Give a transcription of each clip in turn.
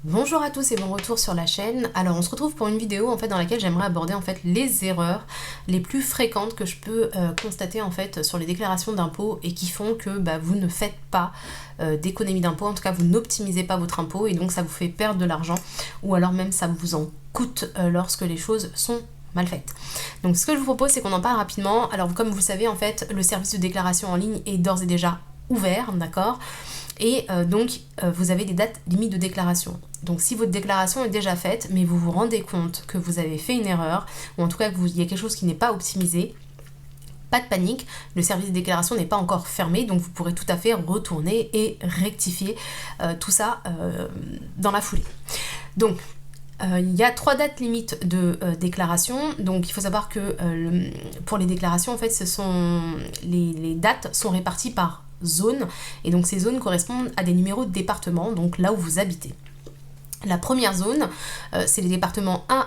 Bonjour à tous et bon retour sur la chaîne. Alors on se retrouve pour une vidéo en fait dans laquelle j'aimerais aborder en fait les erreurs les plus fréquentes que je peux constater en fait sur les déclarations d'impôts et qui font que vous ne faites pas d'économie d'impôt, en tout cas vous n'optimisez pas votre impôt et donc ça vous fait perdre de l'argent ou alors même ça vous en coûte lorsque les choses sont mal faites. Donc ce que je vous propose c'est qu'on en parle rapidement. Alors comme vous le savez en fait le service de déclaration en ligne est d'ores et déjà ouvert, d'accord ? Et vous avez des dates limites de déclaration. Donc si votre déclaration est déjà faite, mais vous vous rendez compte que vous avez fait une erreur, ou en tout cas qu'il y a quelque chose qui n'est pas optimisé, pas de panique, le service de déclaration n'est pas encore fermé, donc vous pourrez tout à fait retourner et rectifier tout ça dans la foulée. Donc, il y a 3 dates limites de déclaration. Donc il faut savoir que pour les déclarations, en fait, les dates sont réparties par zone. Et donc ces zones correspondent à des numéros de département, donc là où vous habitez. La première zone, c'est les départements 1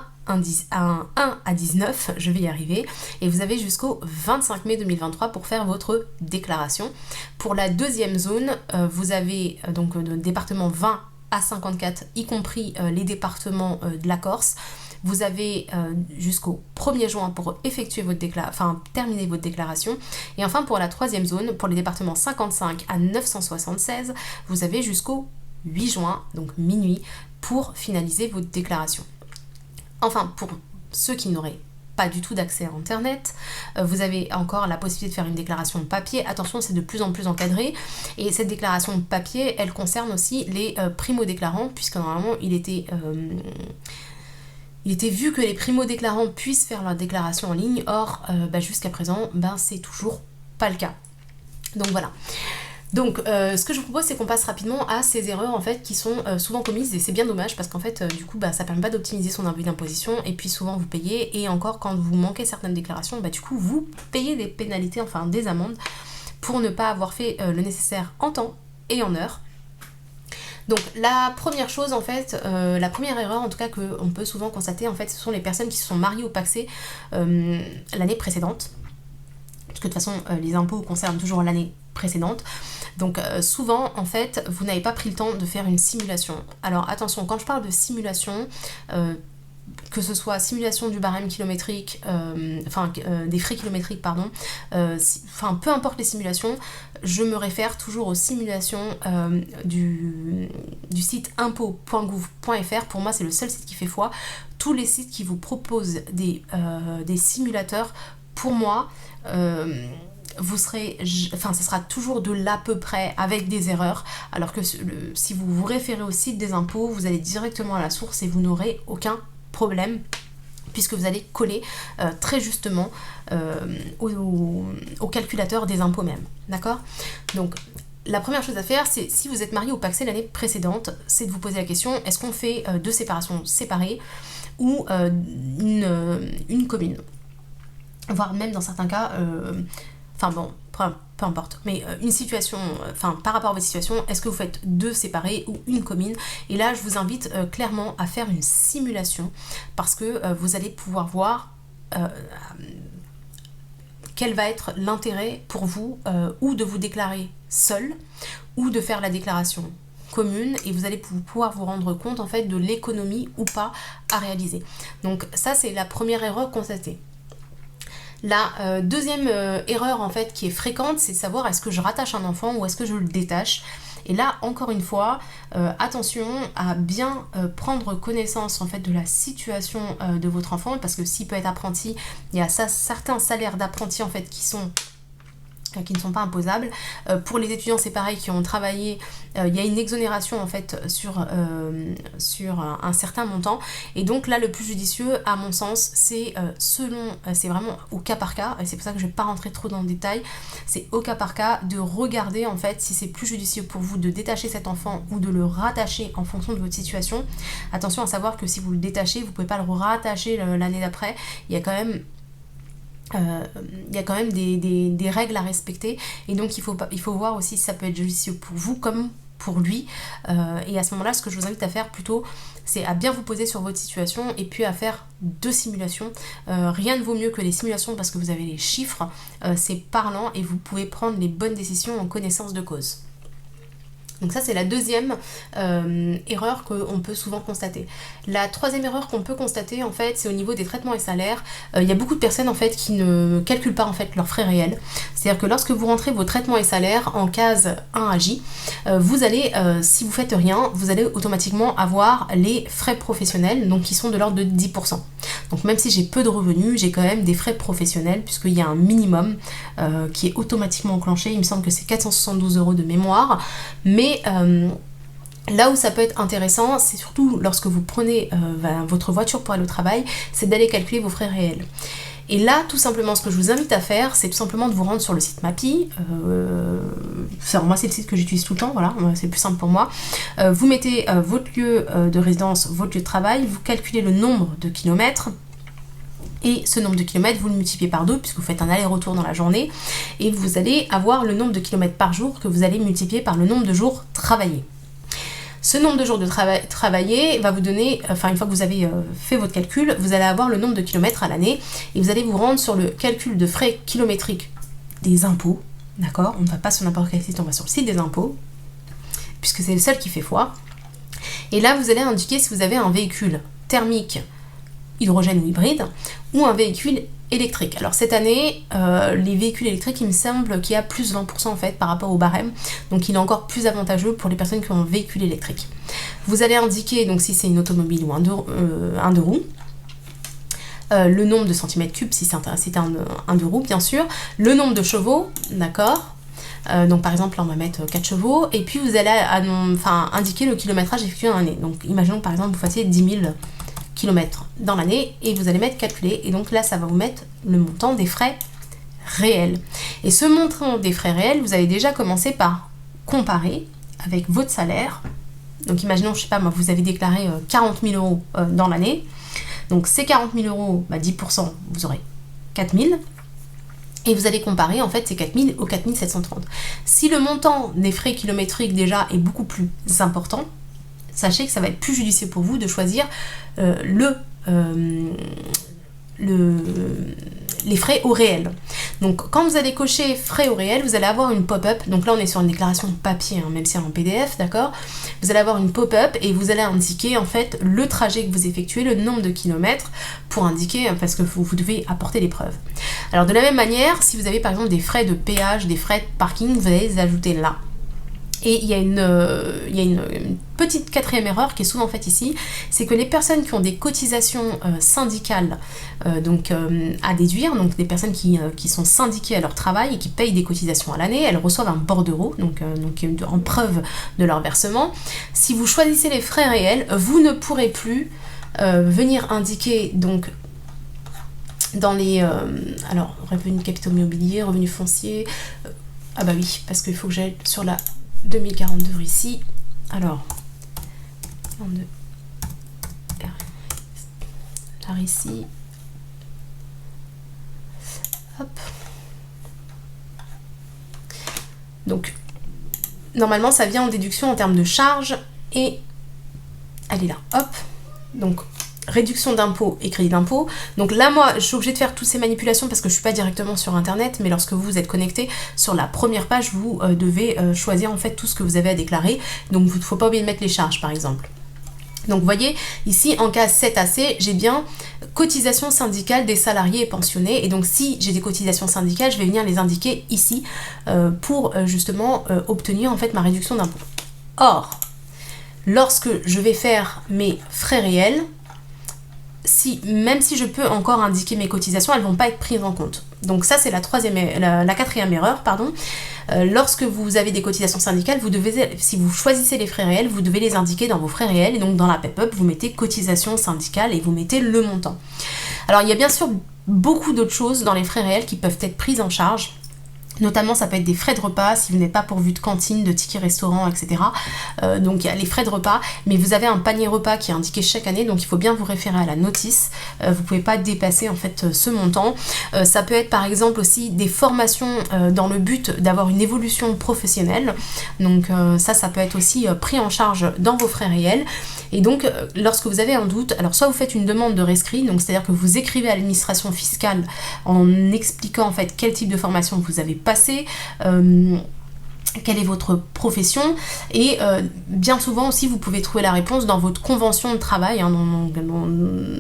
à 19, je vais y arriver, et vous avez jusqu'au 25 mai 2023 pour faire votre déclaration. Pour la deuxième zone, vous avez donc le département 20 à 54, y compris les départements de la Corse. Vous avez jusqu'au 1er juin pour effectuer terminer votre déclaration. Et enfin, pour la troisième zone, pour les départements 55 à 976, vous avez jusqu'au 8 juin, donc minuit, pour finaliser votre déclaration. Enfin, pour ceux qui n'auraient pas du tout d'accès à Internet, vous avez encore la possibilité de faire une déclaration papier. Attention, c'est de plus en plus encadré. Et cette déclaration papier, elle concerne aussi les primo-déclarants, puisque normalement, il était vu que les primo-déclarants puissent faire leur déclaration en ligne. Or, jusqu'à présent, c'est toujours pas le cas. Donc voilà. Donc, ce que je vous propose, c'est qu'on passe rapidement à ces erreurs en fait qui sont souvent commises et c'est bien dommage parce qu'en fait, du coup, ça permet pas d'optimiser son avis d'imposition et puis souvent vous payez et encore quand vous manquez certaines déclarations, du coup, vous payez des pénalités, enfin des amendes pour ne pas avoir fait le nécessaire en temps et en heure. Donc la première chose en fait, la première erreur en tout cas qu'on peut souvent constater en fait, ce sont les personnes qui se sont mariées ou pacsées l'année précédente. Parce que de toute façon, les impôts concernent toujours l'année précédente. Donc souvent, en fait, vous n'avez pas pris le temps de faire une simulation. Alors attention, quand je parle de simulation, que ce soit simulation du barème kilométrique, des frais kilométriques, pardon, peu importe les simulations, je me réfère toujours aux simulations du site impôt.gouv.fr. Pour moi, c'est le seul site qui fait foi. Tous les sites qui vous proposent des simulateurs, pour moi, ça sera toujours de l'à peu près avec des erreurs, alors que si vous vous référez au site des impôts, vous allez directement à la source et vous n'aurez aucun problème puisque vous allez coller très justement au calculateur des impôts même, d'accord ? Donc la première chose à faire, c'est si vous êtes marié ou pacsé l'année précédente, c'est de vous poser la question, est-ce qu'on fait deux séparations séparées ou une commune ? Voire même dans certains cas, peu importe, mais une situation, par rapport à votre situation, est-ce que vous faites deux séparés ou une commune ? Et là, je vous invite clairement à faire une simulation parce que vous allez pouvoir voir quel va être l'intérêt pour vous ou de vous déclarer seul ou de faire la déclaration commune et vous allez pouvoir vous rendre compte en fait de l'économie ou pas à réaliser. Donc ça, c'est la première erreur constatée. La deuxième erreur en fait qui est fréquente, c'est de savoir est-ce que je rattache un enfant ou est-ce que je le détache. Et là, encore une fois, attention à bien prendre connaissance en fait de la situation de votre enfant parce que s'il peut être apprenti, il y a certains salaires d'apprenti en fait qui ne sont pas imposables. Pour les étudiants, c'est pareil, qui ont travaillé, il y a une exonération en fait sur un certain montant. Et donc là, le plus judicieux, à mon sens, c'est c'est vraiment au cas par cas, et c'est pour ça que je ne vais pas rentrer trop dans le détail, c'est au cas par cas de regarder en fait si c'est plus judicieux pour vous de détacher cet enfant ou de le rattacher en fonction de votre situation. Attention à savoir que si vous le détachez, vous ne pouvez pas le rattacher l'année d'après. Il y a quand même des règles à respecter et donc il faut voir aussi si ça peut être judicieux pour vous comme pour lui et à ce moment là ce que je vous invite à faire plutôt c'est à bien vous poser sur votre situation et puis à faire deux simulations. Rien ne vaut mieux que les simulations parce que vous avez les chiffres, c'est parlant et vous pouvez prendre les bonnes décisions en connaissance de cause. Donc ça, c'est la deuxième erreur qu'on peut souvent constater. La troisième erreur qu'on peut constater, en fait, c'est au niveau des traitements et salaires. Il y a beaucoup de personnes, en fait, qui ne calculent pas, en fait, leurs frais réels. C'est-à-dire que lorsque vous rentrez vos traitements et salaires en case 1 à J, vous allez, si vous faites rien, vous allez automatiquement avoir les frais professionnels, donc qui sont de l'ordre de 10%. Donc même si j'ai peu de revenus, j'ai quand même des frais professionnels, puisqu'il y a un minimum qui est automatiquement enclenché. Il me semble que c'est 472 € de mémoire. Mais là où ça peut être intéressant, c'est surtout lorsque vous prenez votre voiture pour aller au travail, c'est d'aller calculer vos frais réels. Et là, tout simplement, ce que je vous invite à faire, c'est tout simplement de vous rendre sur le site Mappy. Moi, c'est le site que j'utilise tout le temps, voilà, c'est plus simple pour moi. Vous mettez votre lieu de résidence, votre lieu de travail, vous calculez le nombre de kilomètres. Et ce nombre de kilomètres, vous le multipliez par 2 puisque vous faites un aller-retour dans la journée. Et vous allez avoir le nombre de kilomètres par jour que vous allez multiplier par le nombre de jours travaillés. Ce nombre de jours de travaillés va vous donner, une fois que vous avez fait votre calcul, vous allez avoir le nombre de kilomètres à l'année. Et vous allez vous rendre sur le calcul de frais kilométriques des impôts. D'accord ? On ne va pas sur n'importe quel site, on va sur le site des impôts. Puisque c'est le seul qui fait foi. Et là, vous allez indiquer si vous avez un véhicule thermique, hydrogène ou hybride, ou un véhicule électrique. Alors cette année, les véhicules électriques, il me semble qu'il y a plus 20% en fait par rapport au barème, donc il est encore plus avantageux pour les personnes qui ont un véhicule électrique. Vous allez indiquer donc si c'est une automobile ou un deux roues, le nombre de centimètres cubes si c'est un deux roues bien sûr, le nombre de chevaux, d'accord. Donc par exemple là on va mettre 4 chevaux et puis vous allez indiquer le kilométrage effectué dans l'année. Donc imaginons que par exemple vous fassiez 10 000 km dans l'année et vous allez mettre calculé et donc là ça va vous mettre le montant des frais réels. Et ce montant des frais réels, vous allez déjà commencer par comparer avec votre salaire. Donc imaginons, je sais pas moi, vous avez déclaré 40 000 € dans l'année. Donc ces 40 000 €, 10%, vous aurez 4 000. Et vous allez comparer en fait ces 4 000 aux 4 730. Si le montant des frais kilométriques déjà est beaucoup plus important, sachez que ça va être plus judicieux pour vous de choisir les frais au réel. Donc quand vous allez cocher frais au réel, vous allez avoir une pop-up. Donc là on est sur une déclaration papier, même si c'est en PDF, d'accord. Vous allez avoir une pop-up et vous allez indiquer en fait le trajet que vous effectuez, le nombre de kilomètres pour indiquer, parce que vous devez apporter les preuves. Alors de la même manière, si vous avez par exemple des frais de péage, des frais de parking, vous allez les ajouter là. Et il y a une petite quatrième erreur qui est souvent faite ici, c'est que les personnes qui ont des cotisations syndicales à déduire, donc des personnes qui sont syndiquées à leur travail et qui payent des cotisations à l'année, elles reçoivent un bordereau, donc en preuve de leur versement. Si vous choisissez les frais réels, vous ne pourrez plus venir indiquer donc dans les revenus capitaux immobiliers, revenus fonciers, ah bah oui, parce qu'il faut que j'aille sur la 2042 ici. Alors, 42 par ici. Hop. Donc, normalement, ça vient en déduction en termes de charges et elle est là. Hop. Donc, réduction d'impôts et crédit d'impôt. Donc là, moi, je suis obligée de faire toutes ces manipulations parce que je ne suis pas directement sur Internet, mais lorsque vous êtes connecté, sur la première page, vous devez choisir en fait tout ce que vous avez à déclarer. Donc, il ne faut pas oublier de mettre les charges, par exemple. Donc, vous voyez, ici, en case 7AC, j'ai bien cotisation syndicale des salariés et pensionnés. Et donc, si j'ai des cotisations syndicales, je vais venir les indiquer ici pour justement obtenir en fait ma réduction d'impôt. Or, lorsque je vais faire mes frais réels, même si je peux encore indiquer mes cotisations, elles ne vont pas être prises en compte. Donc ça, c'est la quatrième erreur, pardon. Lorsque vous avez des cotisations syndicales, si vous choisissez les frais réels, vous devez les indiquer dans vos frais réels. Et donc dans la pop-up, vous mettez cotisation syndicale et vous mettez le montant. Alors il y a bien sûr beaucoup d'autres choses dans les frais réels qui peuvent être prises en charge. Notamment, ça peut être des frais de repas, si vous n'êtes pas pourvu de cantine, de tickets restaurant, etc. Donc, il y a les frais de repas, mais vous avez un panier repas qui est indiqué chaque année, donc il faut bien vous référer à la notice. Vous ne pouvez pas dépasser, en fait, ce montant. Ça peut être, par exemple, aussi des formations dans le but d'avoir une évolution professionnelle. Donc, ça peut être aussi pris en charge dans vos frais réels. Et donc, lorsque vous avez un doute, alors soit vous faites une demande de rescrit, donc c'est-à-dire que vous écrivez à l'administration fiscale en expliquant, en fait, quel type de formation vous avez passé, quelle est votre profession, et bien souvent aussi vous pouvez trouver la réponse dans votre convention de travail, hein,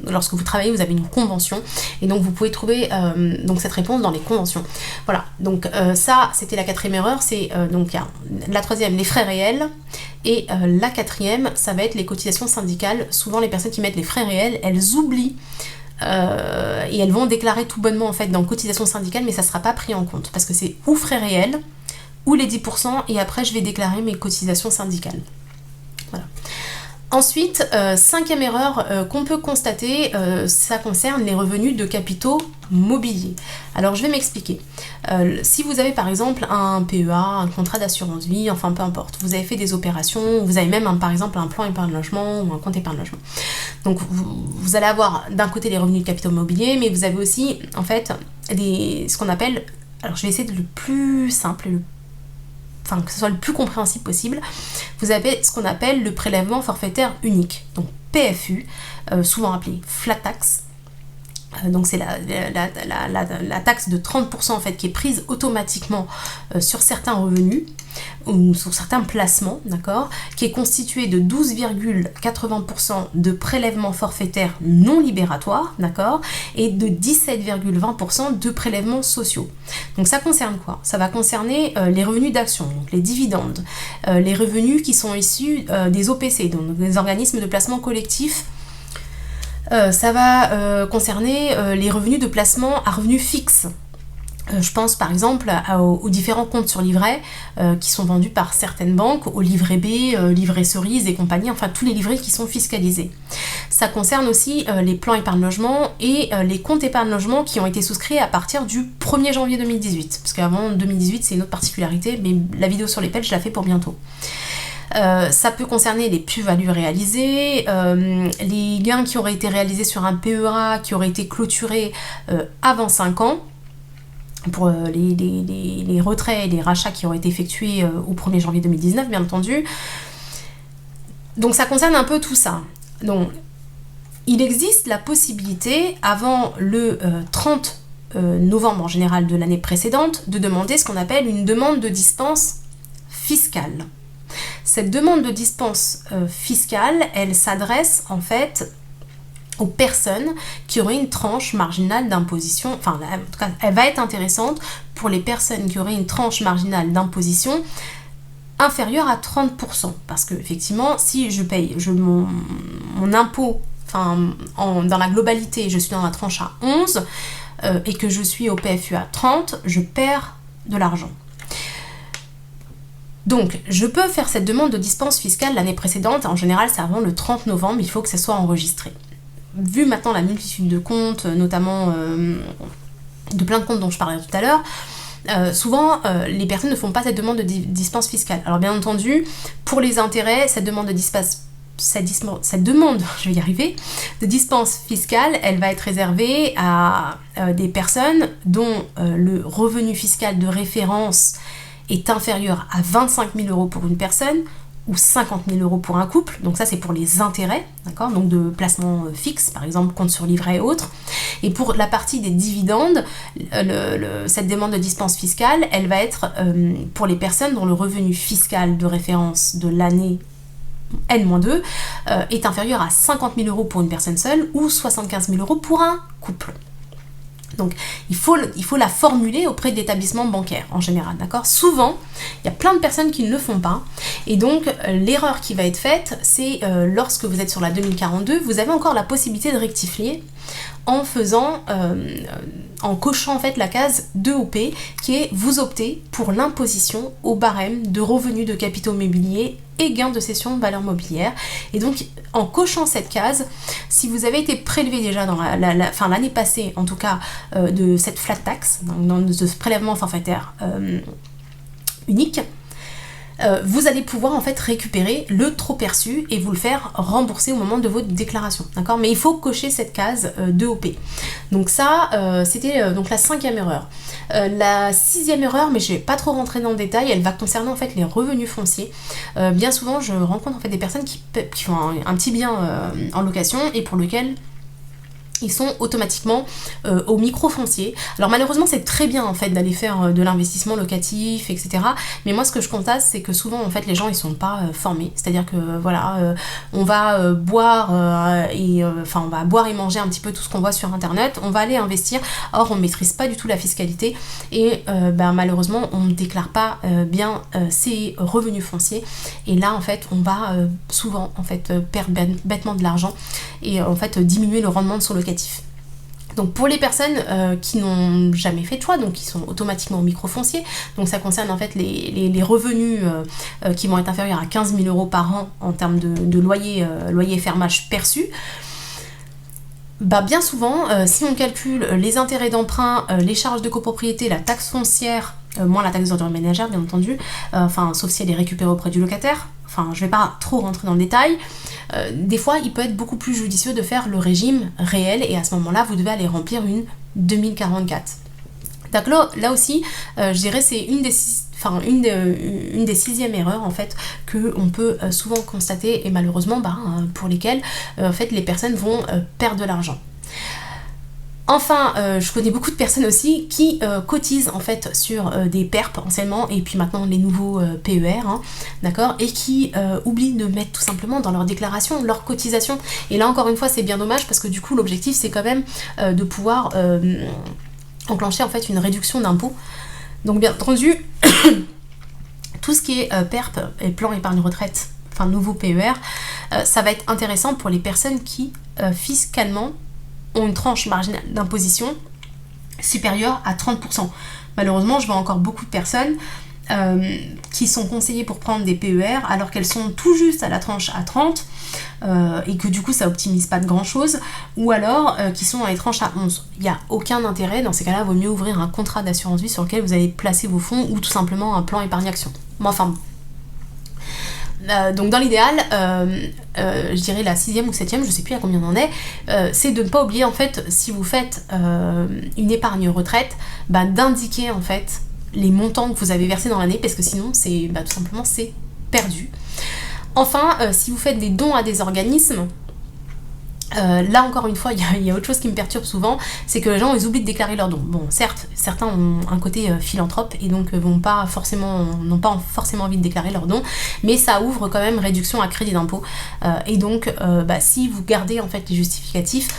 lorsque vous travaillez vous avez une convention, et donc vous pouvez trouver donc cette réponse dans les conventions. Voilà, donc ça c'était la quatrième erreur, c'est donc la troisième, les frais réels, et la quatrième ça va être les cotisations syndicales. Souvent les personnes qui mettent les frais réels, elles oublient et elles vont déclarer tout bonnement en fait dans cotisations syndicales, mais ça ne sera pas pris en compte, parce que c'est ou frais réels, ou les 10%, et après je vais déclarer mes cotisations syndicales. Voilà. Ensuite, cinquième erreur qu'on peut constater, ça concerne les revenus de capitaux mobiliers. Alors je vais m'expliquer. Si vous avez par exemple un PEA, un contrat d'assurance vie, enfin peu importe, vous avez fait des opérations, vous avez même par exemple un plan épargne logement ou un compte épargne logement. Donc vous allez avoir d'un côté les revenus de capitaux mobiliers, mais vous avez aussi en fait ce qu'on appelle, alors je vais essayer de le plus simple, enfin que ce soit le plus compréhensible possible, vous avez ce qu'on appelle le prélèvement forfaitaire unique, donc PFU, souvent appelé flat tax. Donc c'est la taxe de 30% en fait qui est prise automatiquement sur certains revenus ou sur certains placements, d'accord, qui est constitué de 12,80% de prélèvements forfaitaires non libératoires, d'accord, et de 17,20% de prélèvements sociaux. Donc ça concerne quoi? Ça va concerner les revenus d'action, donc les dividendes, les revenus qui sont issus des OPC, donc des organismes de placement collectif. Ça va concerner les revenus de placement à revenus fixes. Je pense par exemple aux différents comptes sur livret qui sont vendus par certaines banques, au livret B, livret cerise et compagnie, enfin tous les livrets qui sont fiscalisés. Ça concerne aussi les plans épargne logement et les comptes épargne logement qui ont été souscrits à partir du 1er janvier 2018. Parce qu'avant 2018 c'est une autre particularité, mais la vidéo sur les PEL je la fais pour bientôt. Ça peut concerner les plus-values réalisées, les gains qui auraient été réalisés sur un PEA qui aurait été clôturé avant 5 ans, pour les retraits et les rachats qui auraient été effectués au 1er janvier 2019, bien entendu. Donc ça concerne un peu tout ça. Donc il existe la possibilité, avant le 30 novembre en général de l'année précédente, de demander ce qu'on appelle une demande de dispense fiscale. Cette demande de dispense fiscale, elle s'adresse en fait aux personnes qui auraient une tranche marginale d'imposition, enfin en tout cas elle va être intéressante pour les personnes qui auraient une tranche marginale d'imposition inférieure à 30%, parce que effectivement si je paye mon impôt, enfin dans la globalité je suis dans la tranche à 11 et que je suis au PFU à 30, je perds de l'argent. Donc, je peux faire cette demande de dispense fiscale l'année précédente, en général c'est avant le 30 novembre, il faut que ça soit enregistré. Vu maintenant la multitude de comptes, notamment de plein de comptes dont je parlais tout à l'heure, souvent les personnes ne font pas cette demande de dispense fiscale. Alors bien entendu, pour les intérêts, cette demande de dispense de dispense fiscale, elle va être réservée à des personnes dont le revenu fiscal de référence est inférieur à 25 000 € pour une personne ou 50 000 € pour un couple, donc ça c'est pour les intérêts, d'accord, donc de placement fixe, par exemple compte sur livret et autres. Et pour la partie des dividendes, cette demande de dispense fiscale, elle va être pour les personnes dont le revenu fiscal de référence de l'année N-2 est inférieur à 50 000 € pour une personne seule ou 75 000 € pour un couple. Donc il faut la formuler auprès de l'établissement bancaire en général, d'accord. Souvent, il y a plein de personnes qui ne le font pas, et donc l'erreur qui va être faite, c'est lorsque vous êtes sur la 2042, vous avez encore la possibilité de rectifier en cochant en fait la case 2OP qui est vous optez pour l'imposition au barème de revenus de capitaux mobiliers et gains de cession de valeur mobilière. Et donc en cochant cette case, si vous avez été prélevé déjà dans l'année passée en tout cas de cette flat tax, de ce prélèvement forfaitaire unique, vous allez pouvoir en fait récupérer le trop perçu et vous le faire rembourser au moment de votre déclaration, d'accord. Mais il faut cocher cette case 2OP. Donc ça, c'était donc la 5e erreur. La 6e erreur, mais je vais pas trop rentrer dans le détail, elle va concerner en fait les revenus fonciers. Bien souvent, je rencontre en fait des personnes qui font un petit bien en location et pour lequel ils sont automatiquement au micro-foncier. Alors malheureusement c'est très bien en fait d'aller faire de l'investissement locatif, etc. Mais moi ce que je constate c'est que souvent en fait les gens ils sont pas formés. C'est-à-dire que voilà, on va boire on va boire et manger un petit peu tout ce qu'on voit sur internet, on va aller investir, or on maîtrise pas du tout la fiscalité et malheureusement on ne déclare pas bien ses revenus fonciers et là en fait on va souvent en fait perdre bêtement de l'argent et en fait diminuer le rendement de son locatif. Donc pour les personnes qui n'ont jamais fait de choix, donc qui sont automatiquement au micro-foncier, donc ça concerne en fait les revenus qui vont être inférieurs à 15 000 € par an en termes de loyer fermage perçu, bien souvent, si on calcule les intérêts d'emprunt, les charges de copropriété, la taxe foncière, moins la taxe d'ordure ménagère bien entendu, sauf si elle est récupérée auprès du locataire, je vais pas trop rentrer dans le détail, des fois il peut être beaucoup plus judicieux de faire le régime réel et à ce moment-là vous devez aller remplir une 2044. Donc là aussi, je dirais c'est une des sixièmes erreurs en fait que on peut souvent constater et malheureusement pour lesquelles en fait les personnes vont perdre de l'argent. Enfin, je connais beaucoup de personnes aussi qui cotisent en fait sur des PERP anciennement et puis maintenant les nouveaux PER, d'accord, et qui oublient de mettre tout simplement dans leur déclaration leur cotisation. Et là encore une fois c'est bien dommage parce que du coup l'objectif c'est quand même de pouvoir enclencher en fait une réduction d'impôts. Donc bien entendu, tout ce qui est PERP et plan épargne retraite, nouveau PER, ça va être intéressant pour les personnes qui fiscalement ont une tranche marginale d'imposition supérieure à 30%. Malheureusement, je vois encore beaucoup de personnes qui sont conseillées pour prendre des PER alors qu'elles sont tout juste à la tranche à 30 et que du coup ça optimise pas de grand chose, ou alors qui sont dans les tranches à 11. Il n'y a aucun intérêt, dans ces cas-là, il vaut mieux ouvrir un contrat d'assurance vie sur lequel vous allez placer vos fonds ou tout simplement un plan épargne action. Donc dans l'idéal, je dirais la 6e ou 7e, je sais plus à combien on en est, c'est de ne pas oublier en fait, si vous faites une épargne retraite, d'indiquer en fait les montants que vous avez versés dans l'année, parce que sinon c'est tout simplement c'est perdu. Enfin, si vous faites des dons à des organismes, là encore une fois il y a autre chose qui me perturbe souvent, c'est que les gens ils oublient de déclarer leurs dons. Bon, certes certains ont un côté philanthrope et donc n'ont pas forcément envie de déclarer leurs dons, mais ça ouvre quand même réduction à crédit d'impôt et donc si vous gardez en fait les justificatifs,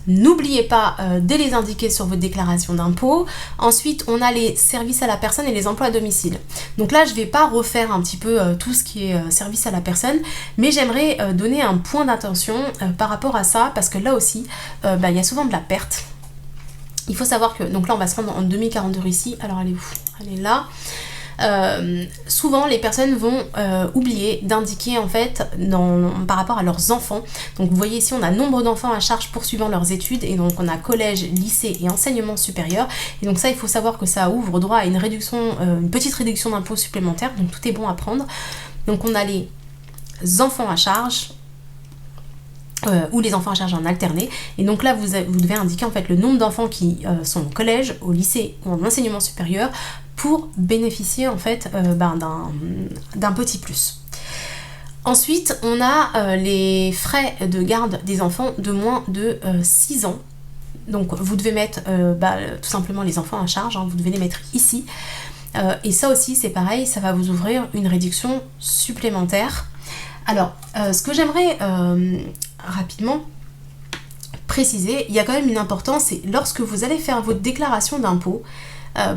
n'oubliez pas de les indiquer sur votre déclaration d'impôt. Ensuite, on a les services à la personne et les emplois à domicile. Donc là, je ne vais pas refaire un petit peu tout ce qui est service à la personne, mais j'aimerais donner un point d'attention par rapport à ça, parce que là aussi, il y a souvent de la perte. Il faut savoir que, donc là, on va se rendre en 2042 ici. Alors, elle est où ? Elle est là. Souvent les personnes vont oublier d'indiquer en fait par rapport à leurs enfants. Donc vous voyez ici on a nombre d'enfants à charge poursuivant leurs études et donc on a collège, lycée et enseignement supérieur, et donc ça il faut savoir que ça ouvre droit à une petite réduction d'impôt supplémentaire, donc tout est bon à prendre. Donc on a les enfants à charge ou les enfants à charge en alterné, et donc là vous devez indiquer en fait le nombre d'enfants qui sont au collège, au lycée ou en enseignement supérieur pour bénéficier en fait d'un petit plus. Ensuite on a les frais de garde des enfants de moins de 6 ans. Donc vous devez mettre tout simplement les enfants à charge, vous devez les mettre ici, et ça aussi c'est pareil, ça va vous ouvrir une réduction supplémentaire. Alors ce que j'aimerais rapidement préciser, il y a quand même une importance, c'est lorsque vous allez faire votre déclaration d'impôt,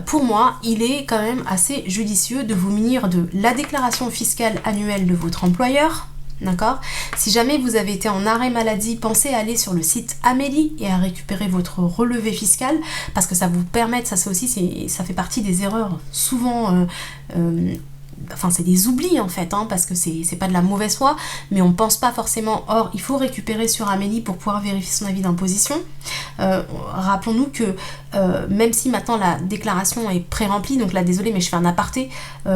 pour moi, il est quand même assez judicieux de vous munir de la déclaration fiscale annuelle de votre employeur, d'accord ? Si jamais vous avez été en arrêt maladie, pensez à aller sur le site Amélie et à récupérer votre relevé fiscal, parce que ça vous permet, ça fait partie des erreurs souvent... c'est des oublis en fait, parce que c'est pas de la mauvaise foi, mais on pense pas forcément. Or, il faut récupérer sur Amélie pour pouvoir vérifier son avis d'imposition. Rappelons-nous que même si maintenant la déclaration est pré-remplie, donc là désolé mais je fais un aparté,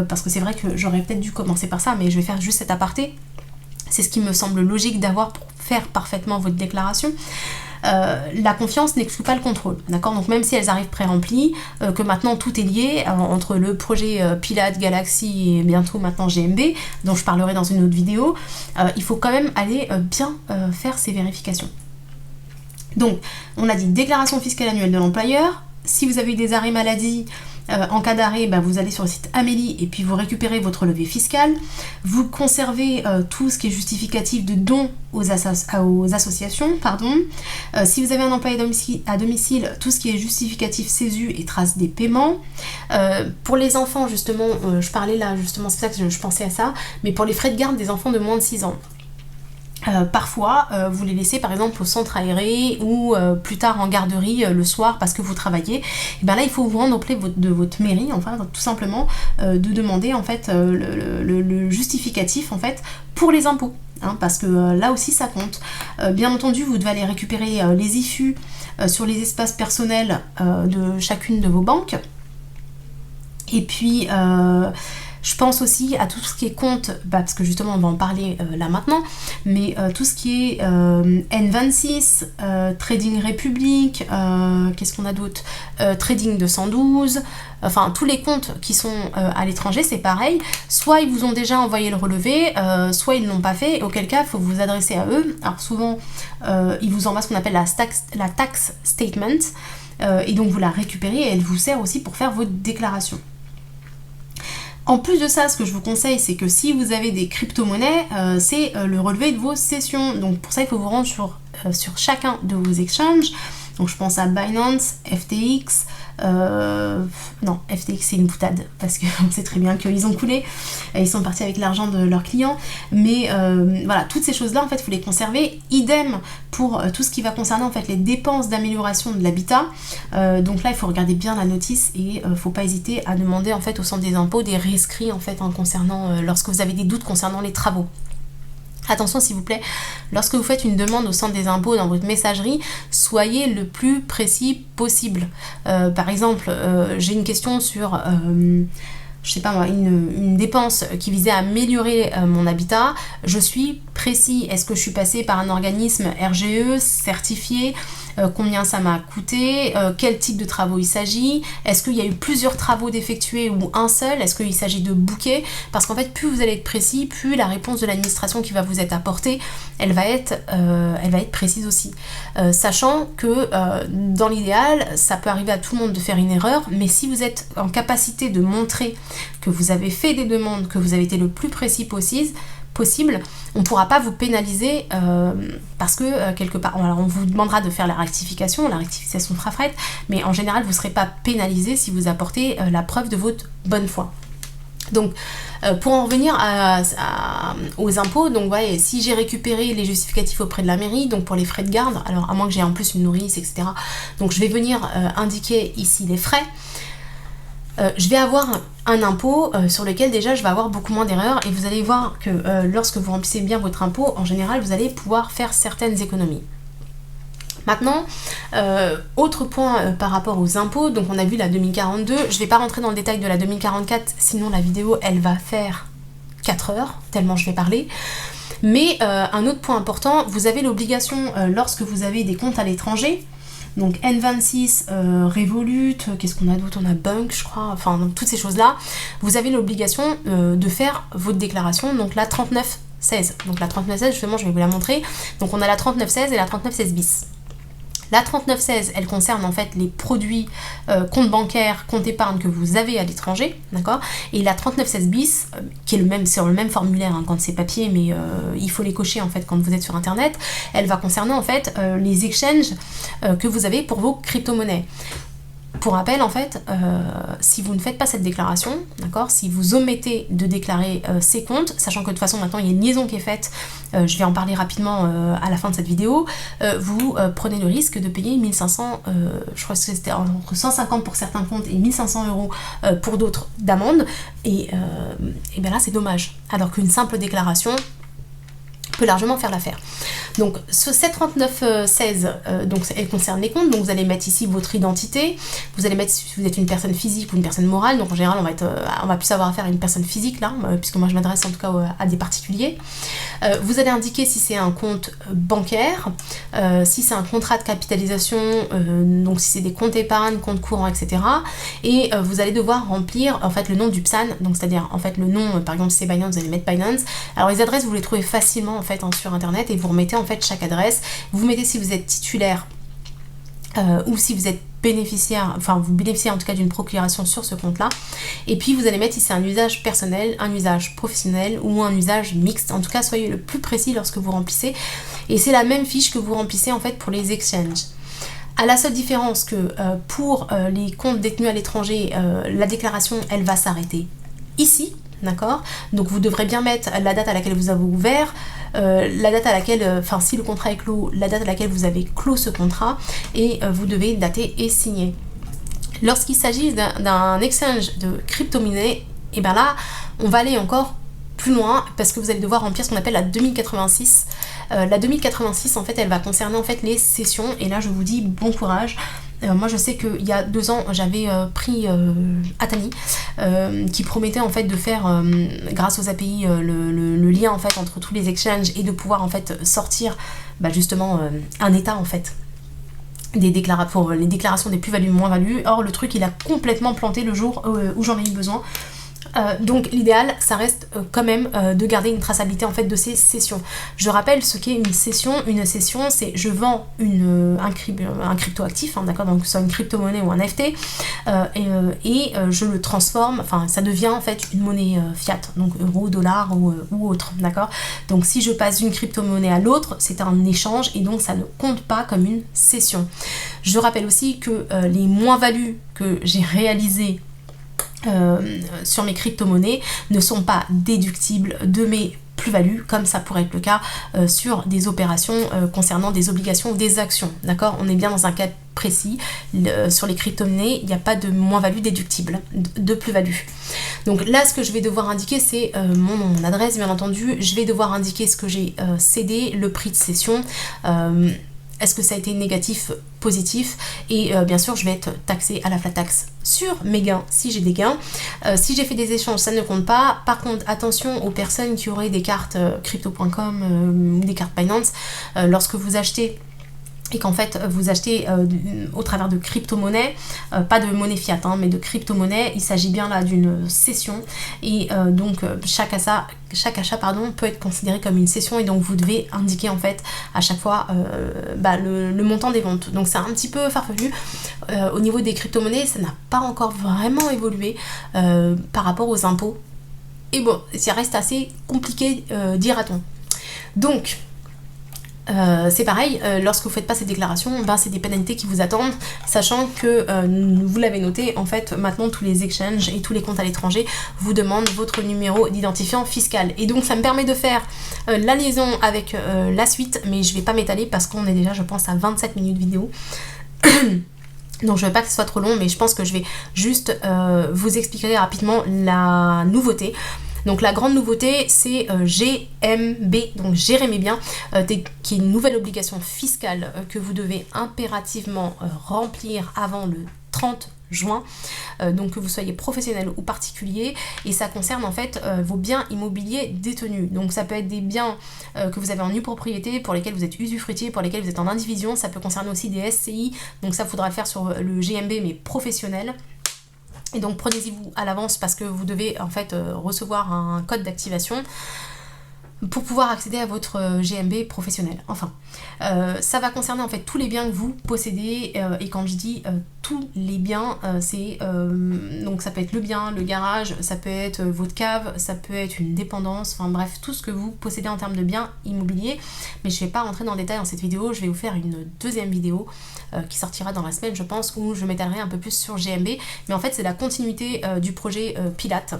parce que c'est vrai que j'aurais peut-être dû commencer par ça, mais je vais faire juste cet aparté. C'est ce qui me semble logique d'avoir pour faire parfaitement votre déclaration. La confiance n'exclut pas le contrôle, d'accord ? Donc même si elles arrivent pré-remplies, que maintenant tout est lié entre le projet Pilate, Galaxy et bientôt maintenant GMB, dont je parlerai dans une autre vidéo, il faut quand même aller bien faire ces vérifications. Donc, on a dit déclaration fiscale annuelle de l'employeur. Si vous avez eu des arrêts maladie, en cas d'arrêt, vous allez sur le site Amélie et puis vous récupérez votre relevé fiscal. Vous conservez tout ce qui est justificatif de dons aux associations. Si vous avez un employé à domicile, tout ce qui est justificatif CESU et trace des paiements. Pour les enfants, justement, je parlais là, justement, c'est pour ça que je pensais à ça, mais pour les frais de garde des enfants de moins de 6 ans. Parfois, vous les laissez par exemple au centre aéré ou plus tard en garderie le soir parce que vous travaillez. Et bien là, il faut vous rendre auprès de votre mairie, enfin, tout simplement, de demander en fait le justificatif en fait pour les impôts, parce que là aussi ça compte. Bien entendu, vous devez aller récupérer les IFU sur les espaces personnels de chacune de vos banques. Et puis je pense aussi à tout ce qui est compte, parce que justement on va en parler là maintenant, mais tout ce qui est N26, Trading République, qu'est-ce qu'on a d'autre, Trading 212, enfin tous les comptes qui sont à l'étranger, c'est pareil, soit ils vous ont déjà envoyé le relevé, soit ils ne l'ont pas fait, auquel cas il faut vous adresser à eux. Alors souvent ils vous envoient ce qu'on appelle la tax statement, et donc vous la récupérez et elle vous sert aussi pour faire votre déclaration. En plus de ça, ce que je vous conseille, c'est que si vous avez des crypto-monnaies, c'est le relevé de vos sessions. Donc pour ça, il faut vous rendre sur chacun de vos exchanges. Donc je pense à Binance, FTX, non, FTX c'est une boutade, parce qu'on sait très bien qu'ils ont coulé, ils sont partis avec l'argent de leurs clients, mais voilà, toutes ces choses-là, en fait, il faut les conserver. Idem pour tout ce qui va concerner, en fait, les dépenses d'amélioration de l'habitat. Donc là, il faut regarder bien la notice et il ne faut pas hésiter à demander, en fait, au centre des impôts des rescrits, en fait, concernant, lorsque vous avez des doutes concernant les travaux. Attention s'il vous plaît, lorsque vous faites une demande au centre des impôts dans votre messagerie, soyez le plus précis possible. Par exemple, j'ai une question sur, je sais pas moi, une dépense qui visait à améliorer mon habitat. Je suis précis. Est-ce que je suis passée par un organisme RGE certifié ? Combien ça m'a coûté, quel type de travaux il s'agit, est-ce qu'il y a eu plusieurs travaux d'effectuer ou un seul, est-ce qu'il s'agit de bouquets, parce qu'en fait plus vous allez être précis, plus la réponse de l'administration qui va vous être apportée, elle va être précise aussi. Sachant que dans l'idéal, ça peut arriver à tout le monde de faire une erreur, mais si vous êtes en capacité de montrer que vous avez fait des demandes, que vous avez été le plus précis possible, on ne pourra pas vous pénaliser parce que quelque part, alors on vous demandera de faire la rectification fera fret, mais en général vous ne serez pas pénalisé si vous apportez la preuve de votre bonne foi. Donc pour en revenir aux impôts, donc ouais, si j'ai récupéré les justificatifs auprès de la mairie, donc pour les frais de garde, alors à moins que j'ai en plus une nourrice, etc., donc je vais venir indiquer ici les frais. Je vais avoir un impôt sur lequel déjà je vais avoir beaucoup moins d'erreurs, et vous allez voir que lorsque vous remplissez bien votre impôt, en général vous allez pouvoir faire certaines économies. Maintenant, autre point par rapport aux impôts, donc on a vu la 2042, je ne vais pas rentrer dans le détail de la 2044, sinon la vidéo elle va faire 4 heures, tellement je vais parler. Mais un autre point important, vous avez l'obligation lorsque vous avez des comptes à l'étranger, donc N26, Revolut, qu'est-ce qu'on a d'autre, on a Bunk je crois, enfin donc, toutes ces choses-là, vous avez l'obligation de faire votre déclaration, donc la 3916. Donc la 3916, justement, je vais vous la montrer. Donc on a la 3916 et la 3916 bis. La 3916, elle concerne en fait les produits compte bancaire, compte épargne que vous avez à l'étranger, d'accord. Et la 3916 bis, qui est sur le même formulaire quand c'est papier, mais il faut les cocher en fait quand vous êtes sur internet, elle va concerner en fait les exchanges que vous avez pour vos crypto-monnaies. Pour rappel, en fait, si vous ne faites pas cette déclaration, d'accord, si vous omettez de déclarer ces comptes, sachant que de toute façon maintenant il y a une liaison qui est faite, je vais en parler rapidement à la fin de cette vidéo, vous prenez le risque de payer 1500, je crois que c'était entre 150 pour certains comptes et 1500 € pour d'autres d'amende, et bien là c'est dommage, alors qu'une simple déclaration peut largement faire l'affaire. Donc cette 3916, donc elle concerne les comptes, donc vous allez mettre ici votre identité, vous allez mettre si vous êtes une personne physique ou une personne morale, donc en général on va plus avoir affaire à une personne physique là, puisque moi je m'adresse en tout cas à des particuliers. Vous allez indiquer si c'est un compte bancaire, si c'est un contrat de capitalisation, donc si c'est des comptes épargne, comptes courants, etc. Et vous allez devoir remplir en fait le nom du PSAN, donc c'est-à-dire en fait le nom, par exemple si c'est Binance, vous allez mettre Binance. Alors les adresses vous les trouvez facilement en fait sur internet, et vous remettez en fait chaque adresse, vous mettez si vous êtes titulaire ou si vous êtes bénéficiaire, enfin vous bénéficiez en tout cas d'une procuration sur ce compte-là. Et puis vous allez mettre si c'est un usage personnel, un usage professionnel ou un usage mixte. En tout cas, soyez le plus précis lorsque vous remplissez. Et c'est la même fiche que vous remplissez en fait pour les exchanges. À la seule différence que pour les comptes détenus à l'étranger, la déclaration elle va s'arrêter ici, d'accord? Donc vous devrez bien mettre la date à laquelle vous avez ouvert, la date à laquelle, enfin si le contrat est clos, la date à laquelle vous avez clos ce contrat, et vous devez dater et signer. Lorsqu'il s'agit d'un exchange de crypto-monnaie, et bien là, on va aller encore plus loin parce que vous allez devoir remplir ce qu'on appelle la 2086. La 2086, en fait, elle va concerner en fait les sessions, et là je vous dis bon courage. Moi je sais qu'il y a 2 ans j'avais pris Atani qui promettait en fait de faire grâce aux API le lien en fait entre tous les exchanges et de pouvoir en fait sortir justement un état en fait pour les déclarations des plus-values moins-values. Or le truc il a complètement planté le jour où j'en ai eu besoin. Donc l'idéal ça reste quand même de garder une traçabilité en fait de ces sessions. Je rappelle ce qu'est une session. Une session c'est je vends un cryptoactif, hein, d'accord, donc soit une crypto-monnaie ou un NFT et je le transforme, enfin ça devient en fait une monnaie fiat, donc euro, dollar ou autre, d'accord. Donc si je passe d'une crypto-monnaie à l'autre c'est un échange et donc ça ne compte pas comme une session. Je rappelle aussi que les moins-values que j'ai réalisées sur mes crypto-monnaies ne sont pas déductibles de mes plus-values comme ça pourrait être le cas sur des opérations concernant des obligations ou des actions, d'accord. On est bien dans un cas précis, sur les crypto-monnaies il n'y a pas de moins-value déductible de plus-value. Donc là ce que je vais devoir indiquer c'est mon adresse bien entendu, je vais devoir indiquer ce que j'ai cédé, le prix de cession, est-ce que ça a été négatif, positif, et bien sûr je vais être taxée à la flat tax sur mes gains si j'ai des gains. Si j'ai fait des échanges ça ne compte pas. Par contre attention aux personnes qui auraient des cartes crypto.com ou des cartes Binance, lorsque vous achetez et qu'en fait vous achetez au travers de crypto-monnaie, pas de monnaie fiat hein, mais de crypto-monnaie, il s'agit bien là d'une cession et donc chaque achat peut être considéré comme une cession et donc vous devez indiquer en fait à chaque fois le montant des ventes. Donc c'est un petit peu farfelu. Au niveau des crypto-monnaies ça n'a pas encore vraiment évolué par rapport aux impôts et bon ça reste assez compliqué dira-t-on. Donc c'est pareil, lorsque vous ne faites pas ces déclarations, c'est des pénalités qui vous attendent, sachant que, vous l'avez noté, en fait, maintenant tous les exchanges et tous les comptes à l'étranger vous demandent votre numéro d'identifiant fiscal. Et donc ça me permet de faire la liaison avec la suite, mais je ne vais pas m'étaler parce qu'on est déjà, je pense, à 27 minutes vidéo. Donc je ne veux pas que ce soit trop long, mais je pense que je vais juste vous expliquer rapidement la nouveauté. Donc la grande nouveauté c'est GMB, donc gérez mes biens, qui est une nouvelle obligation fiscale que vous devez impérativement remplir avant le 30 juin, donc que vous soyez professionnel ou particulier, et ça concerne en fait vos biens immobiliers détenus. Donc ça peut être des biens que vous avez en nue propriété, pour lesquels vous êtes usufruitier, pour lesquels vous êtes en indivision, ça peut concerner aussi des SCI, donc ça faudra le faire sur le GMB mais professionnel. Et donc prenez-y-vous à l'avance parce que vous devez en fait recevoir un code d'activation pour pouvoir accéder à votre GMB professionnel. Enfin, ça va concerner en fait tous les biens que vous possédez et quand je dis tous les biens, c'est donc ça peut être le bien, le garage, ça peut être votre cave, ça peut être une dépendance, enfin bref, tout ce que vous possédez en termes de biens immobiliers. Mais je ne vais pas rentrer dans le détail dans cette vidéo, je vais vous faire une deuxième vidéo qui sortira dans la semaine je pense, où je m'étalerai un peu plus sur GMB. Mais en fait c'est la continuité du projet Pilate.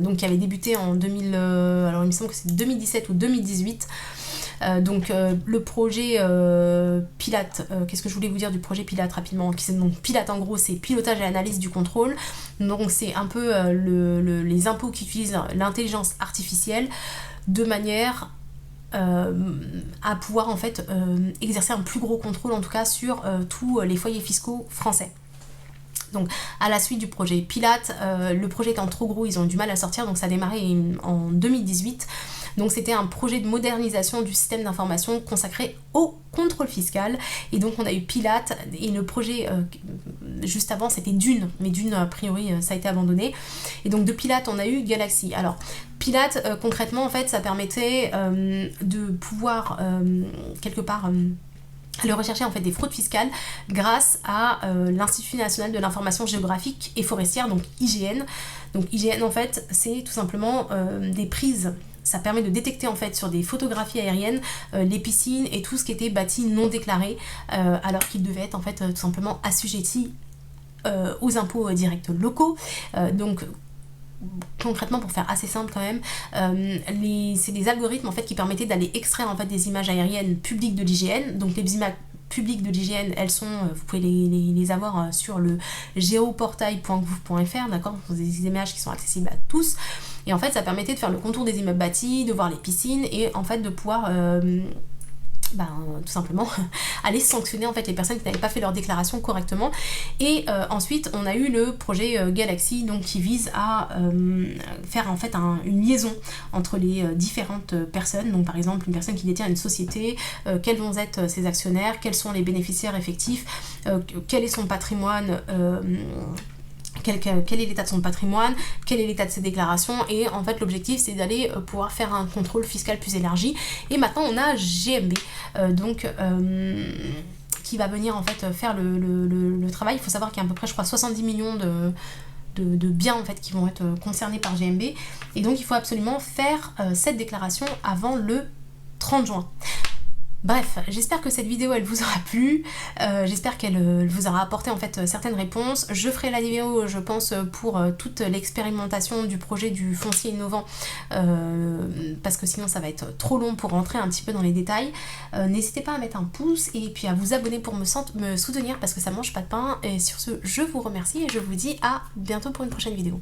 Donc qui avait débuté en 2000, alors il me semble que c'est 2017 ou 2018. Donc le projet Pilate, qu'est-ce que je voulais vous dire du projet Pilate rapidement? Donc Pilate en gros c'est pilotage et analyse du contrôle. Donc c'est un peu les impôts qui utilisent l'intelligence artificielle de manière à pouvoir en fait exercer un plus gros contrôle en tout cas sur tous les foyers fiscaux français. Donc à la suite du projet Pilate, le projet étant trop gros, ils ont eu du mal à sortir, donc ça a démarré en 2018. Donc c'était un projet de modernisation du système d'information consacré au contrôle fiscal. Et donc on a eu Pilate et le projet juste avant c'était Dune, mais Dune a priori ça a été abandonné. Et donc de Pilate on a eu Galaxy. Alors Pilate concrètement en fait ça permettait de pouvoir quelque part le rechercher en fait des fraudes fiscales grâce à l'Institut national de l'information géographique et forestière, donc IGN. Donc IGN en fait c'est tout simplement des prises. Ça permet de détecter en fait sur des photographies aériennes les piscines et tout ce qui était bâti non déclaré alors qu'ils devaient être en fait tout simplement assujettis aux impôts directs locaux. Donc concrètement, pour faire assez simple quand même, c'est des algorithmes en fait qui permettaient d'aller extraire en fait des images aériennes publiques de l'IGN. Donc les images publiques de l'IGN, elles sont, vous pouvez les avoir sur le geoportail.gouv.fr, d'accord, des images qui sont accessibles à tous. Et en fait, ça permettait de faire le contour des immeubles bâtis, de voir les piscines et en fait de pouvoir tout simplement aller sanctionner en fait les personnes qui n'avaient pas fait leur déclaration correctement. Et ensuite on a eu le projet Galaxy, donc qui vise à faire en fait une liaison entre les différentes personnes. Donc par exemple une personne qui détient une société, quels vont être ses actionnaires, quels sont les bénéficiaires effectifs, quel est son patrimoine, quel est l'état de son patrimoine, quel est l'état de ses déclarations, et en fait l'objectif c'est d'aller pouvoir faire un contrôle fiscal plus élargi. Et maintenant on a GMB qui va venir en fait faire le travail. Il faut savoir qu'il y a à peu près je crois 70 millions de biens en fait qui vont être concernés par GMB, et donc il faut absolument faire cette déclaration avant le 30 juin. Bref, j'espère que cette vidéo elle vous aura plu, j'espère qu'elle vous aura apporté en fait certaines réponses. Je ferai la vidéo je pense pour toute l'expérimentation du projet du foncier innovant parce que sinon ça va être trop long pour rentrer un petit peu dans les détails. N'hésitez pas à mettre un pouce et puis à vous abonner pour me soutenir parce que ça mange pas de pain. Et sur ce, je vous remercie et je vous dis à bientôt pour une prochaine vidéo.